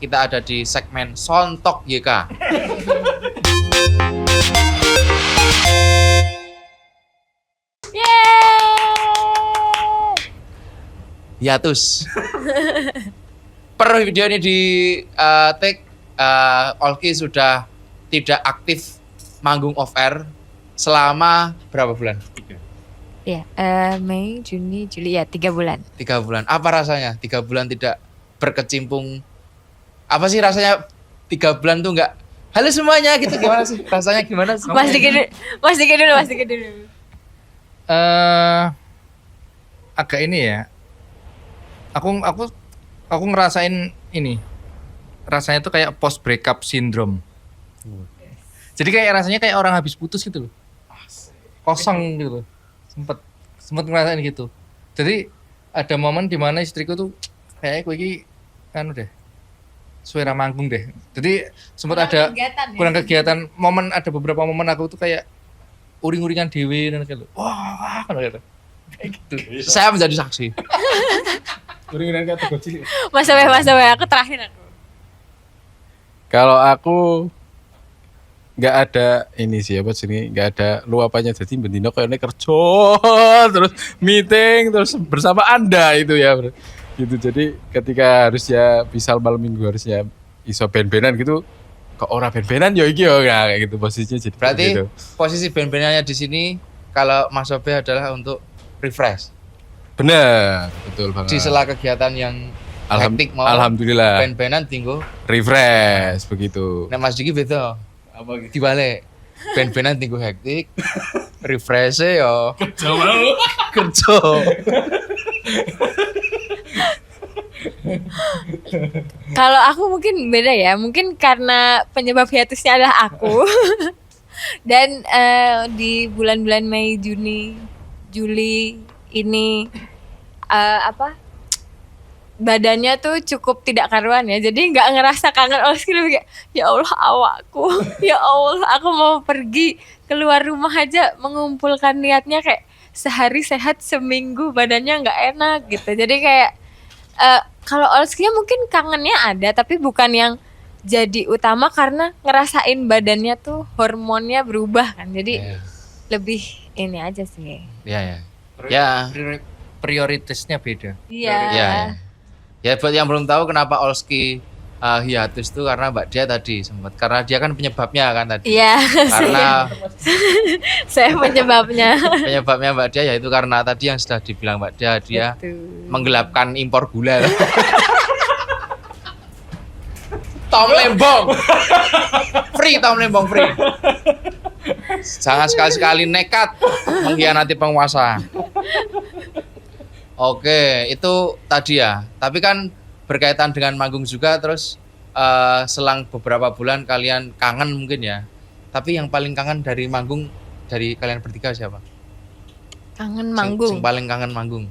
kita ada di segmen Sontok YK. Hiatus. Per video ini di take, Olki sudah tidak aktif manggung off air selama berapa bulan? Iya, Mei, Juni, Juli, ya 3 bulan. 3 bulan. Apa rasanya 3 bulan tidak berkecimpung? Apa sih rasanya 3 bulan tuh nggak halo semuanya gitu, gimana sih? Rasanya gimana sih? Mas dikit dulu. Agak ini ya. Aku ngerasain ini. Rasanya tuh kayak post breakup syndrome. Jadi kayak rasanya kayak orang habis putus gitu loh. Kosong gitu loh. Sempet ngerasain gitu. Jadi ada momen di mana istriku tuh kayak gue ini kan udah suara manggung deh. Jadi sempat ada kurang kegiatan. Momen ada beberapa momen aku tuh kayak uring-uringan dewe dan kayak wah kan gitu. Kayak gitu. Saya menjadi saksi. Uring-uringan kayak tergocil. Mas Awe, aku terakhir aku. Kalau aku nggak ada ini sih apa sini, nggak ada luapannya, jadi bendino kayaknya kerja terus meeting terus bersama Anda itu ya gitu. Jadi ketika harusnya misal malam minggu harusnya iso ben-benan gitu, kok ora ben-benan ya iki ya kayak gitu posisinya. Jadi Berarti gitu. posisi band-bandannya di sini kalau Mas Sobe adalah untuk refresh Bener, betul banget. di sela kegiatan yang hektik mau Alhamdulillah band-bandan tinggal. refresh begitu. Nah Mas Diki beda. Apa gitu? Dibalik. Band-bandan tinggal hektik, refresh ya kerja. Kalau aku mungkin beda ya, mungkin karena penyebab hiatusnya adalah aku. Dan di bulan-bulan Mei, Juni, Juli ini badannya tuh cukup tidak karuan ya, jadi nggak ngerasa kangen. Olski lebih kayak ya Allah awakku, ya Allah aku mau pergi keluar rumah aja mengumpulkan niatnya kayak sehari sehat seminggu badannya nggak enak gitu. Jadi kayak kalau Olski mungkin kangennya ada tapi bukan yang jadi utama karena ngerasain badannya tuh hormonnya berubah kan, jadi lebih ini aja sih. Ya. Ya. Prioritasnya beda. Iya. Ya buat yang belum tahu kenapa Olski hiatus itu karena Mbak Dia tadi sempat, karena dia kan penyebabnya kan tadi. Iya. Karena Saya penyebabnya. penyebabnya Mbak Dia yaitu karena tadi yang sudah dibilang Mbak Dia Betul. menggelapkan impor gula. Tom Lembong. Tom Lembong free. Jangan sekali-sekali nekat mengkhianati penguasa. Oke, itu tadi ya. Tapi kan berkaitan dengan manggung juga, terus selang beberapa bulan kalian kangen mungkin ya. Tapi yang paling kangen dari manggung dari kalian bertiga siapa? Kangen manggung. Yang paling kangen manggung.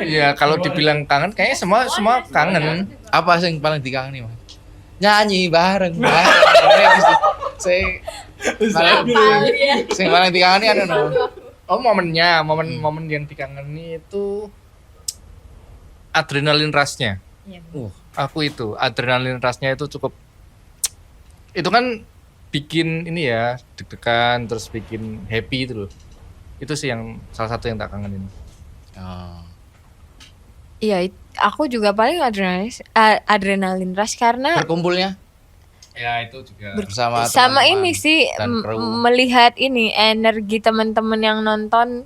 Iya, kalau dibilang kangen kayaknya semua kangen. Apa sih yang paling dikangeni, Mas? Nyanyi bareng. Sing paling dikangeni anu no. Oh momennya, momen yang dikangeni itu adrenalin rush-nya. Aku itu adrenalin rush-nya itu cukup. Itu kan bikin ini ya deg-degan terus bikin happy itu loh. Itu sih yang salah satu yang tak kangenin. Oh. Iya, aku juga paling adrenalin rush karena Berkumpulnya Ya itu juga. bersama sama teman-teman ini sih dan kru. melihat ini energi teman-teman yang nonton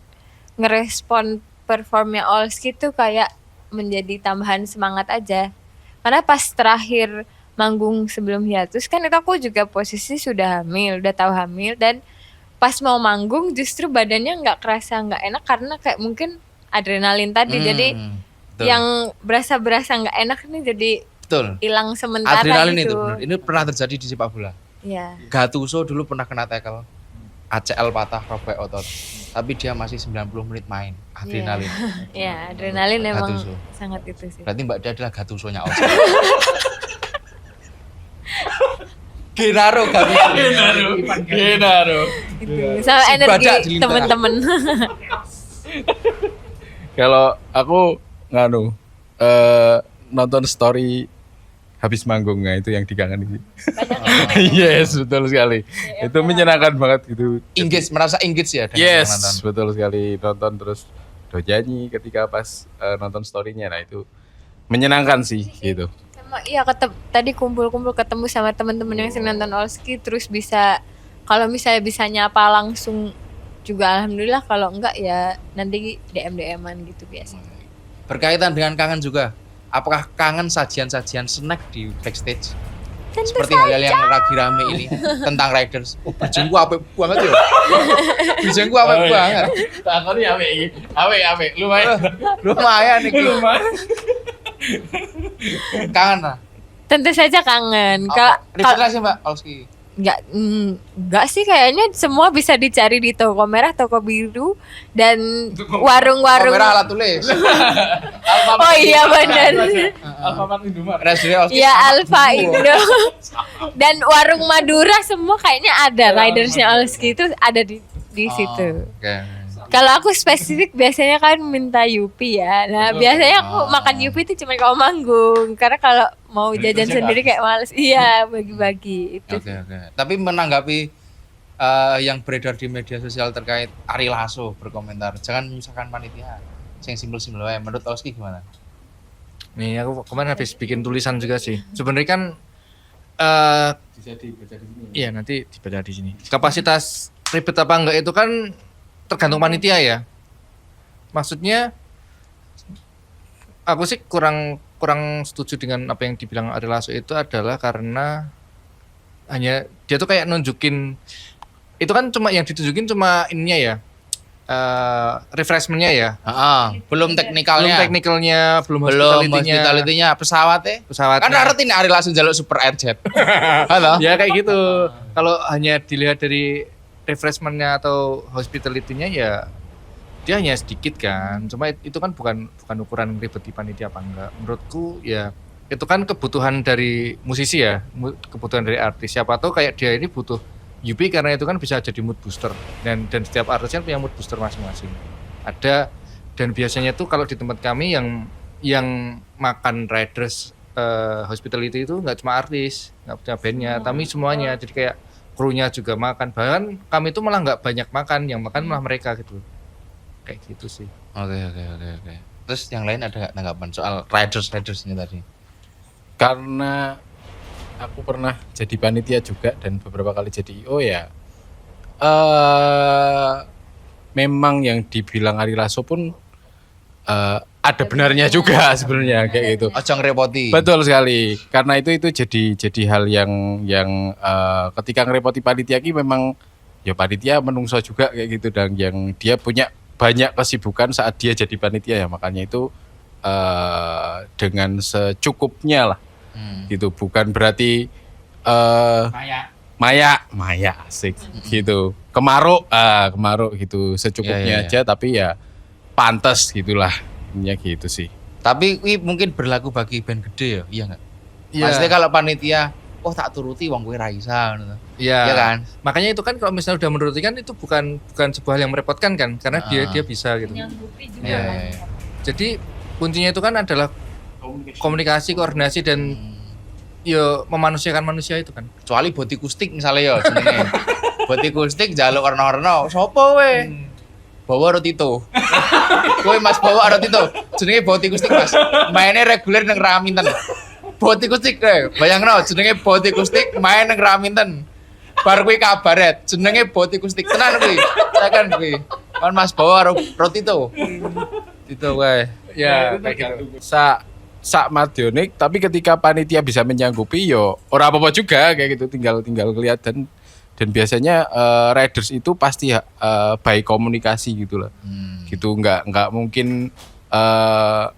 ngerespon performnya Olski tuh kayak menjadi tambahan semangat aja. Karena pas terakhir manggung sebelum hiatus kan itu aku juga posisi udah tahu hamil, dan pas mau manggung justru badannya nggak kerasa nggak enak karena kayak mungkin adrenalin tadi. Jadi betul. yang berasa nggak enak nih jadi Betul. hilang sementara Adrenalin gitu. itu benar. Ini pernah terjadi di sepak bola. Iya. Gattuso dulu pernah kena tackle. ACL patah, robek otot. Tapi dia masih 90 menit main. Adrenalin. Iya, adrenalin emang Gattuso. sangat itu sih. Berarti Mbak Dia adalah Gattuso-nya Oscar. Genaro Gattuso. Genaro. Gitu. Sama Si energi badak di lintah. teman-teman. Kalau aku nonton story habis manggung. Nah, itu yang dikangenin. Banyak yang Yes, betul sekali. Itu menyenangkan banget gitu. Merasa engage ya dengan Yes, nonton. betul sekali, nonton terus do nyanyi ketika pas nonton story-nya. Nah, itu menyenangkan sih gitu. sama iya tadi kumpul-kumpul ketemu sama teman-teman yang sering nonton Olski, terus bisa kalau misalnya bisa nyapa langsung juga alhamdulillah, kalau enggak ya nanti DM-an gitu biasa. Berkaitan dengan kangen juga. Apakah kangen sajian-sajian snack di backstage? Tentu Seperti hal-hal yang lagi rame ini tentang Riders. Oh, brijengku apik banget ya. Brijengku apik banget. Takoni apik iki. Apik, lumayan. Lumayan iki. Kangen lah. Tentu saja kangen. Referensi Mbak Olski. Enggak sih, kayaknya semua bisa dicari di toko merah, toko biru, dan warung-warung. Kamera alat tulis. Oh iya benar. Alfamart Indomaret. Resmi Olski. Ya Alfa Indo. Dan warung Madura semua kayaknya ada ridersnya Olski itu ada di situ. Oke. Kalau aku spesifik biasanya kan minta Yupi ya. Nah, biasanya aku makan Yupi itu cuma kalau manggung. Karena kalau mau jajan sendiri kayak males. Iya, bagi-bagi itu. Oke. Tapi menanggapi yang beredar di media sosial terkait Ari Lasso berkomentar, jangan menyusahkan panitia. Yang simpel-simpel aja. Menurut Olski gimana? Nih aku kemarin habis bikin tulisan juga sih. Sebenarnya kan Bisa dibaca di sini. iya nanti dibaca di sini. Kapasitas ribet apa enggak itu kan tergantung panitia ya. Maksudnya aku sih kurang setuju dengan apa yang dibilang Ari Lasso itu adalah karena hanya dia tuh kayak nunjukin itu kan cuma yang ditunjukin cuma ininya ya. Refreshmentnya ya. Belum teknikalnya. Belum Belum hospitality-nya. hospitality-nya pesawatnya. Pesawatnya. Kan arti ini Ari langsung jaluk Super Airjet. Halo. Ya kayak gitu. Kalau hanya dilihat dari refreshmentnya atau hospitality-nya ya dia hanya sedikit kan. Cuma itu kan bukan ukuran ribet di panitia apa enggak. Menurutku ya itu kan kebutuhan dari musisi ya, kebutuhan dari artis. Siapa tahu kayak dia ini butuh UP karena itu kan bisa jadi mood booster dan setiap artis kan punya mood booster masing-masing. Ada dan biasanya tuh kalau di tempat kami yang makan riders hospitality itu nggak cuma artis, nggak punya bandnya, tapi semuanya. Jadi kayak krunya juga makan. Bahkan kami itu malah nggak banyak makan, yang makan malah mereka gitu. Kayak gitu sih. Oke. Terus yang lain ada nggak tanggapan soal Riders ini tadi? Karena aku pernah jadi panitia juga dan beberapa kali jadi IO ya. Memang yang dibilang Ari Lasso pun ada benarnya juga sebenarnya kayak gitu. Ojo ngerepoti. Betul sekali. Karena itu jadi hal yang ketika ngerepoti panitia ki memang ya panitia menungso juga kayak gitu, dan yang dia punya banyak kesibukan saat dia jadi panitia ya, makanya itu dengan secukupnya lah. Gitu, bukan berarti Maya asik gitu. Kemaruk gitu secukupnya Iya. aja, tapi ya pantas gitulah. Ya gitu sih. Tapi ini mungkin berlaku bagi band gede ya, iya nggak? Iya. Maksudnya kalau panitia, tak turuti wong kowe Raisa gitu. Iya. Iya kan? Makanya itu kan kalau misalnya udah menuruti kan itu bukan sebuah hal yang merepotkan kan, karena dia bisa gitu. Nyanggupi juga Iya. kan. Jadi kuncinya itu kan adalah komunikasi, koordinasi dan yo memanusiakan manusia itu kan. Kecuali boti kustik misalnya ya jenenge. Boti kustik jaluk warna-warna. Sopo we? Bawa Rotito. Kowe Mas bawa Rotito. Jenenge boti kustik Mas. Mainnya reguler nang Raminten. Boti kustik bayangno jenenge boti kustik main nang Raminten. Bar kuwi kabaret jenenge boti kustik tenan kuwi. Tekan kuwi. Kan Mas bawa Rotito. Itu wae. Ya, kayak gitu. Sak Madionik, tapi ketika panitia bisa menyanggupi yo ora apa-apa juga kayak gitu, tinggal kelihatan. Dan biasanya riders itu pasti baik komunikasi gitu lah. Gitu nggak mungkin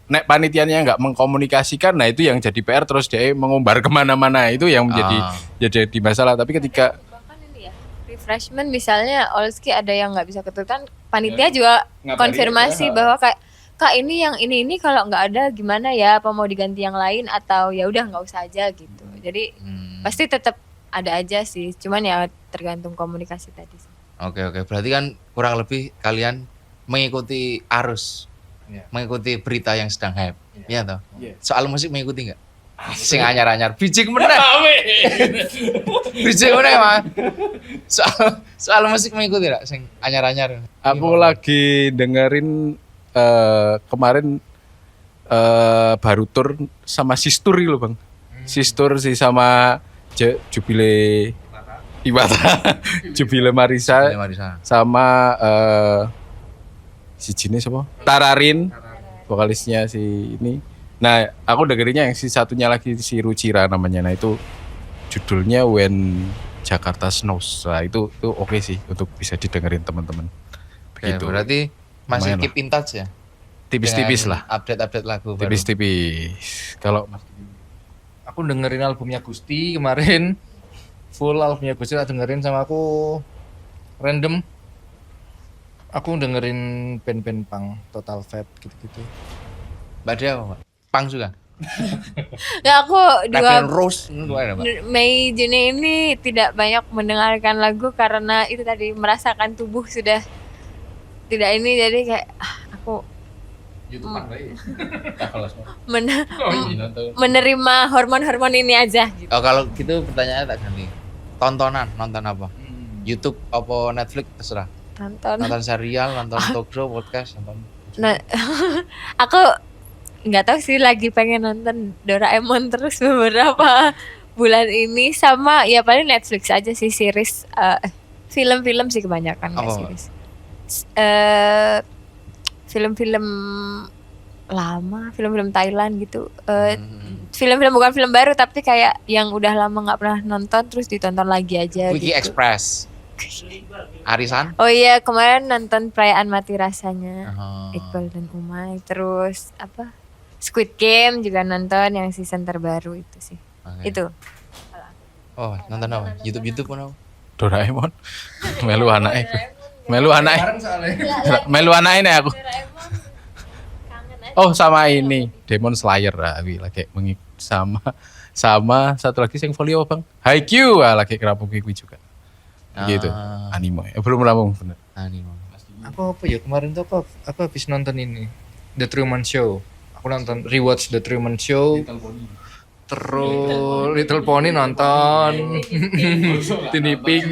nek panitianya nggak mengkomunikasikan, nah itu yang jadi PR, terus dia mengumbar kemana-mana, itu yang jadi masalah. Tapi ketika Bahkan ini ya, refreshment misalnya Olski ada yang nggak bisa keturutan, panitia juga Ngabari konfirmasi aja. bahwa kayak Kak ini yang ini kalau nggak ada gimana ya, apa mau diganti yang lain atau ya udah nggak usah aja gitu. Jadi pasti tetap ada aja sih, cuman ya tergantung komunikasi tadi sih. Oke. Berarti kan kurang lebih kalian mengikuti arus, Iya. mengikuti berita yang sedang hype, iya toh? Iya. Soal musik mengikuti nggak? Sing anyar-anyar bijik meneh. Bijik meneh, Mas. Soal musik mengikuti tidak sing anyar-anyar. Aku lagi dengerin kemarin baru tur sama Sistur loh Bang. Sistur sih sama Jubile Iwata, Jubile Marisa, sama si jenis apa? Tararin, vokalisnya si ini. Nah, aku dengerinnya yang si satunya lagi si Rucira namanya. Nah, itu judulnya When Jakarta Snows. Nah, itu oke sih untuk bisa didengerin teman-teman. Begitu. Berarti masih Lumayan keep in touch ya? Tipis-tipis Dengan lah. Update-update lagu baru. Tipis-tipis. Kalau Aku dengerin albumnya Gusti kemarin. Full albumnya Gusti tak dengerin sama aku random. Aku dengerin band-band punk, Total Fat gitu-gitu. Mbak Dia apa, Mbak? Pang juga? Nggak, aku Rebel Rose itu ada, Mbak? Mei Juni ini tidak banyak mendengarkan lagu karena itu tadi merasakan tubuh sudah tidak ini, jadi kayak aku men- menerima hormon-hormon ini aja gitu. Oh, kalau gitu pertanyaannya tak ganti. Tontonan, nonton apa? YouTube apa Netflix terserah. Nonton serial, nonton talk show, podcast, nonton. Nah, aku nggak tahu sih, lagi pengen nonton Doraemon terus beberapa bulan ini, sama ya paling Netflix aja sih, series, film-film sih kebanyakan, nggak Apa? series. Film-film lama, film-film Thailand gitu. Film-film bukan film baru tapi kayak yang udah lama nggak pernah nonton terus ditonton lagi aja Wiki gitu. Express. Arisan? Oh iya, kemarin nonton Perayaan Mati Rasanya. Oh. Iqbal dan Umay, terus apa, Squid Game juga nonton yang season terbaru itu sih. Oke. Itu Oh, nonton apa? YouTube pun apa? Doraemon melu anake. Melu anake. Melu anake nih aku. Oh, sama ini Demon Slayer lagi sama satu lagi sing folio Bang. Haikyuu lagi kerampung kuwi juga. Gitu. Anime. Belum rampung bener. Anime. Apa ya kemarin tuh aku habis nonton ini The Truman Show. Aku nonton rewatch The Truman Show. Terus Little Pony nonton. Tiny Pink.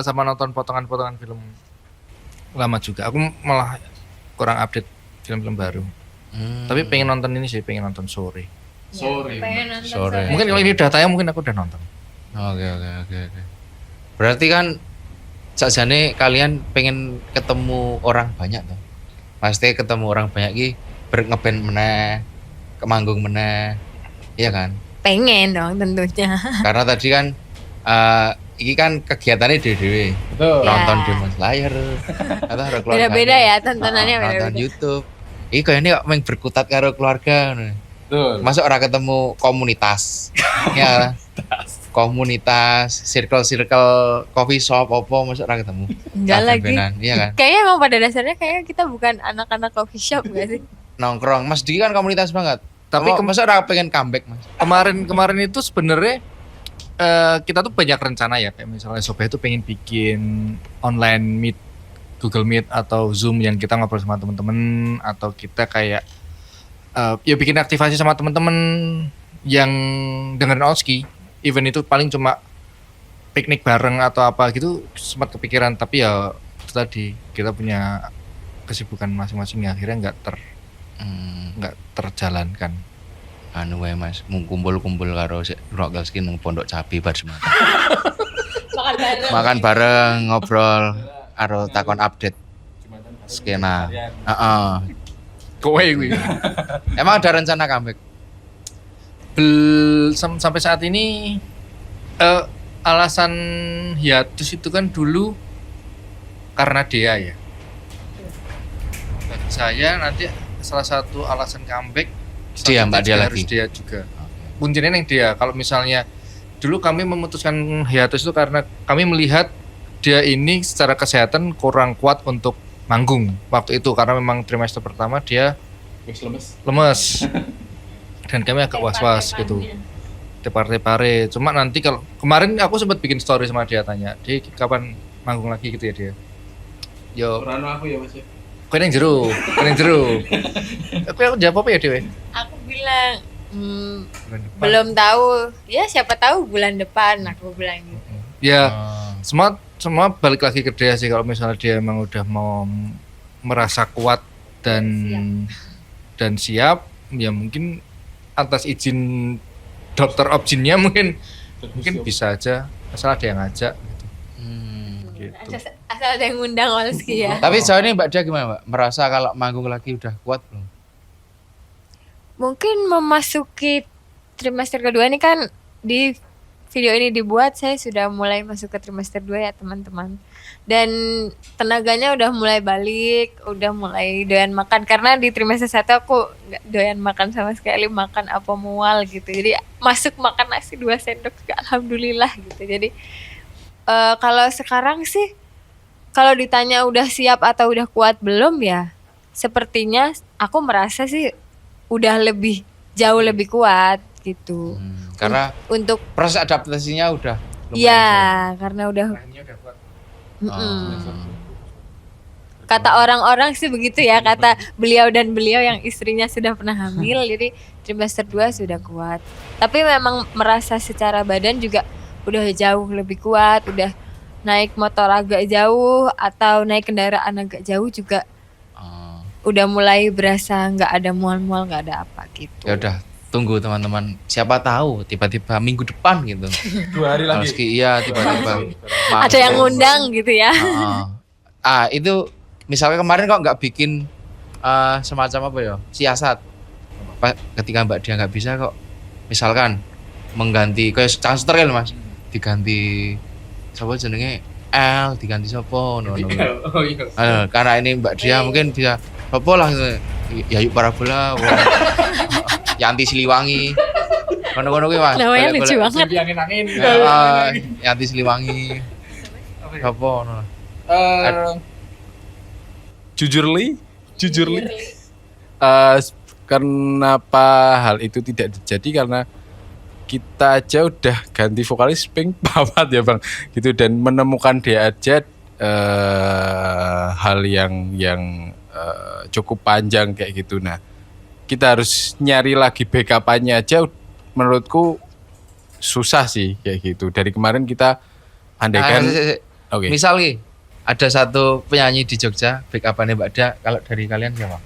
Sama nonton potongan-potongan film lama juga. Aku malah kurang update film-film baru. Tapi pengen nonton ini sih, pengen nonton Sore. pengen nonton Sore. Mungkin kalau ini udah tayang mungkin aku udah nonton. Oke. Berarti kan sakjane kalian pengen ketemu orang banyak tuh. Pasti ketemu orang banyak ki ngeband meneh, kemanggung meneh. Iya kan? pengen dong tentunya. Karena tadi kan iki kan kegiatannya dewe-dewe. Betul. Ya. Nonton Demon Slayer atau harus keluarga. Beda-beda ya tontonannya, Nonton beda-beda. YouTube. Iki kayaknya main berkutat karo keluarga ngono. Betul. Masuk orang ketemu komunitas. Ya. Komunitas, circle coffee shop opo masuk orang ketemu. Enggak lagi. Band-bandan, iya kan? Kayaknya emang pada dasarnya kayaknya kita bukan anak-anak coffee shop gak sih? Nongkrong. Mas Diki kan komunitas banget. Tapi masa orang pengen comeback, Mas? kemarin itu sebenarnya kita tuh banyak rencana ya, kayak misalnya Sobeh itu pengen bikin online meet, Google Meet atau Zoom yang kita ngobrol sama teman-teman, atau kita kayak ya bikin aktivasi sama teman-teman yang dengerin Oski. Event itu paling cuma piknik bareng atau apa gitu, sempat kepikiran, tapi ya itu tadi kita punya kesibukan masing-masing yang akhirnya nggak terjalankan. Anu wae Mas, mau kumpul-kumpul karo Rock Galski nang Pondok Cabe bar Semarang. Makan bareng, ngobrol, karo takon update skena. Heeh. Kowe kuwi. Emang ada rencana comeback? Sampai saat ini alasan hiatus itu kan dulu karena dia ya. Bagi saya nanti salah satu alasan comeback Dia, Mbak, dia harus lagi. dia juga. Kuncinya yang dia. Kalau misalnya dulu kami memutuskan hiatus itu karena kami melihat dia ini secara kesehatan kurang kuat untuk manggung waktu itu, karena memang trimester pertama dia lemes. Dan kami agak was-was gitu, tepar-tepare. Cuma nanti kalau kemarin aku sempat bikin story sama dia, tanya dia kapan manggung lagi gitu ya dia. Yo, Rano aku ya Mas. Kowe ning jero. Aku jawab apa ya Dewe? Aku bilang belum tahu. Ya siapa tahu bulan depan aku bilang gitu. Ya, semua balik lagi ke dia sih kalau misalnya dia emang udah mau merasa kuat dan siap, ya mungkin atas izin dokter objinnya mungkin bisa aja asal ada yang ngajak gitu. Asal ada yang ngundang Olski ya. Tapi sejauh ini Mbak Dia gimana Mbak? Merasa kalau manggung lagi udah kuat belum? Mungkin memasuki trimester kedua ini kan di video ini dibuat saya sudah mulai masuk ke trimester 2 ya teman-teman. Dan tenaganya udah mulai balik, udah mulai doyan makan karena di trimester 1 aku nggak doyan makan sama sekali, makan apa mual gitu. Jadi masuk makan nasi 2 sendok juga alhamdulillah gitu. Jadi kalau sekarang sih kalau ditanya udah siap atau udah kuat belum ya, sepertinya aku merasa sih udah jauh lebih kuat gitu. Karena Untuk proses adaptasinya udah lumayan iya, sulit. karena udah udah kuat. kata orang-orang sih begitu ya, kata beliau yang istrinya sudah pernah hamil, jadi trimester 2 sudah kuat. Tapi memang merasa secara badan juga udah jauh lebih kuat, udah naik motor agak jauh atau naik kendaraan agak jauh juga Oh. udah mulai berasa nggak ada mual-mual, nggak ada apa gitu. Ya udah, tunggu teman-teman. Siapa tahu tiba-tiba minggu depan gitu. 2 hari lagi. Olski iya tiba-tiba. Ada yang ngundang gitu ya. Itu misalnya kemarin kok nggak bikin semacam apa ya siasat ketika Mbak Dia nggak bisa kok misalkan mengganti kayak transfer kan Mas, diganti siapa jenenge L diganti siapa no. Oh iya. Karena ini Mbak Dia mungkin bisa apa lah gitu. Yayu Parabola Yanti Siliwangi kono-kono kuwi Mas. Namanya lucu Boleh-boleh. banget. Angin-angin. Yanti Siliwangi apa no. Jujurly kenapa hal itu tidak terjadi karena kita aja udah ganti vokalis ping papat ya Bang gitu, dan menemukan dia aja hal yang cukup panjang kayak gitu. Nah kita harus nyari lagi backup-nya aja menurutku susah sih kayak gitu. Dari kemarin kita andaikan oke. Misal nih, ada satu penyanyi di Jogja, backup-annya Mbak Dia, kalau dari kalian siapa?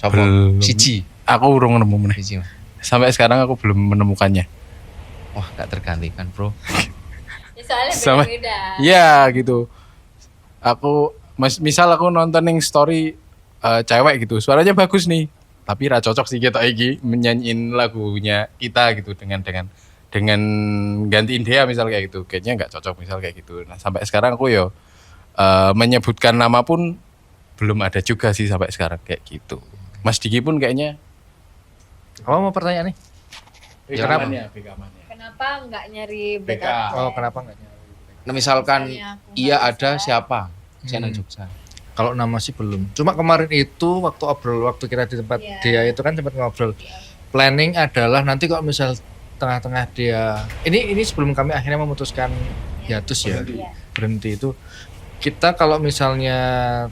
Siapa? Belum. Siji. Aku urung nemu meneh. Siji. Mas. Sampai sekarang aku belum menemukannya. Wah, gak tergantikan, Bro. Ya, soalnya Sama- beda-beda. Iya gitu. Aku misal aku nonton yang story cewek gitu, suaranya bagus nih, tapi ra cocok sih kita iki menyanyiin lagunya kita gitu dengan gantiin dia misal kayak gitu. Kayaknya nggak cocok misal kayak gitu. Nah, sampai sekarang aku menyebutkan nama pun belum ada juga sih sampai sekarang kayak gitu. Mas Diki pun kayaknya Apa mau pertanyaan nih? Kenapa? Kenapa nggak nyari BK? backup? Oh, kenapa enggak? Nah, misalkan Misalnya aku iya nggak ada bisa. siapa? Channel Jogja. Kalau nama sih belum. Cuma kemarin itu waktu kita di tempat Iya. dia itu kan sempat ngobrol. Planning adalah nanti kalau misal tengah-tengah dia ini sebelum kami akhirnya memutuskan hiatus ya, berhenti itu, kita kalau misalnya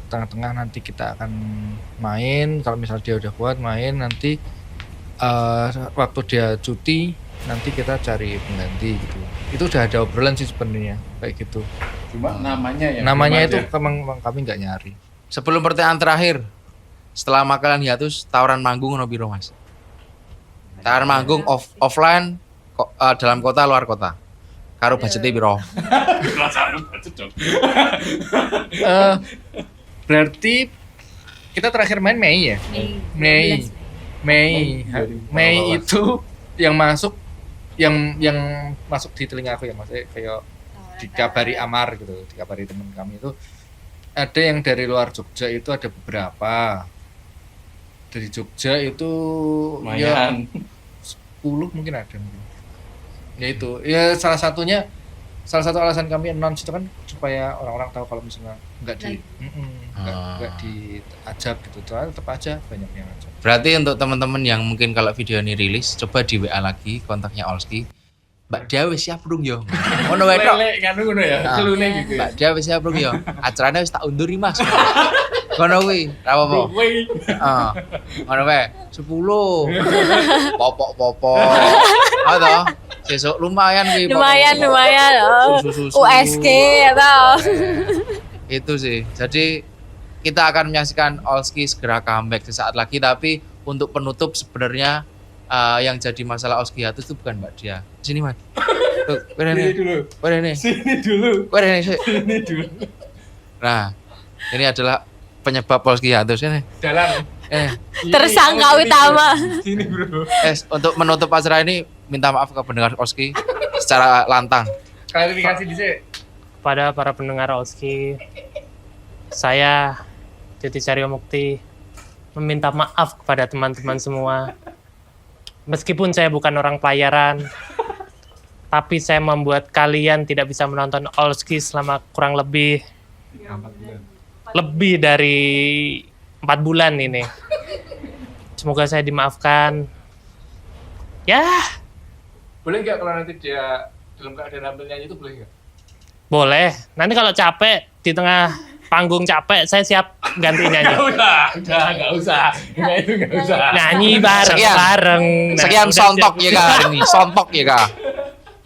tengah-tengah nanti kita akan main, kalau misal dia udah kuat main nanti waktu dia cuti nanti kita cari pengganti gitu. Itu udah ada obrolan sih sebenarnya kayak gitu. cuma namanya ya. Namanya itu memang kami nggak nyari. Sebelum pertanyaan terakhir, setelah makalan hiatus, tawaran manggung ono piro, Mas? Tawaran manggung offline dalam kota luar kota. Karo budgetnya piro? Berarti kita terakhir main Mei ya? Mei. 12 Mei itu yang masuk yang masuk di telinga aku ya, maksudnya kayak dikabari Amar gitu, dikabari teman kami itu ada yang dari luar Jogja itu ada beberapa. Dari Jogja itu lumayan. ya 10 mungkin ada mungkin. Ya itu, ya salah satu alasan kami announce itu kan supaya orang-orang tahu kalau misalnya nggak diajak gitu, soalnya tetap aja banyak yang ajak. Berarti untuk teman-teman yang mungkin kalau video ini rilis, coba di WA lagi kontaknya Olski. Mbak Dia wis siap belum yo? Ono wae tok. Lele ngono ya, Ah. celune gitu. Mbak Dia wis siap belum yo? Acaranya wis tak undur nih, Mas. Ngono kuwi, ra apa-apa. Heeh. Ngono kae 10. Popok-popok. Atau sesuk lumayan kuwi. Lumayan. Oh. Susu-susu. USG atau Itu sih. Jadi kita akan menyaksikan Olski segera comeback sesaat lagi, tapi untuk penutup sebenarnya yang jadi masalah Olski itu bukan Mbak Dia. Sini Mas. Tuh, Sini dulu. Sini dulu. Nah, ini adalah penyebab Olski sini. Jalan. tersangka utama. Sini bro. Untuk menutup acara ini minta maaf ke pendengar Olski secara lantang. Klarifikasi di sini. Kepada para pendengar Olski, saya Titi Caryo Mukti meminta maaf kepada teman-teman semua. Meskipun saya bukan orang pelayaran, tapi saya membuat kalian tidak bisa menonton Olski selama kurang lebih dari 4 bulan ini. Semoga saya dimaafkan. Ya, Boleh nggak kalau nanti dia dalam keadaan hamil nyanyi itu boleh nggak? boleh. Nanti kalau capek di tengah panggung capek, saya siap ganti nyanyi. Udah, nggak usah. Nggak usah. Nyanyi bareng. Sekian Nah, Sekian udah sontok siap. ya Kak hari ini. Sontok ya Kak.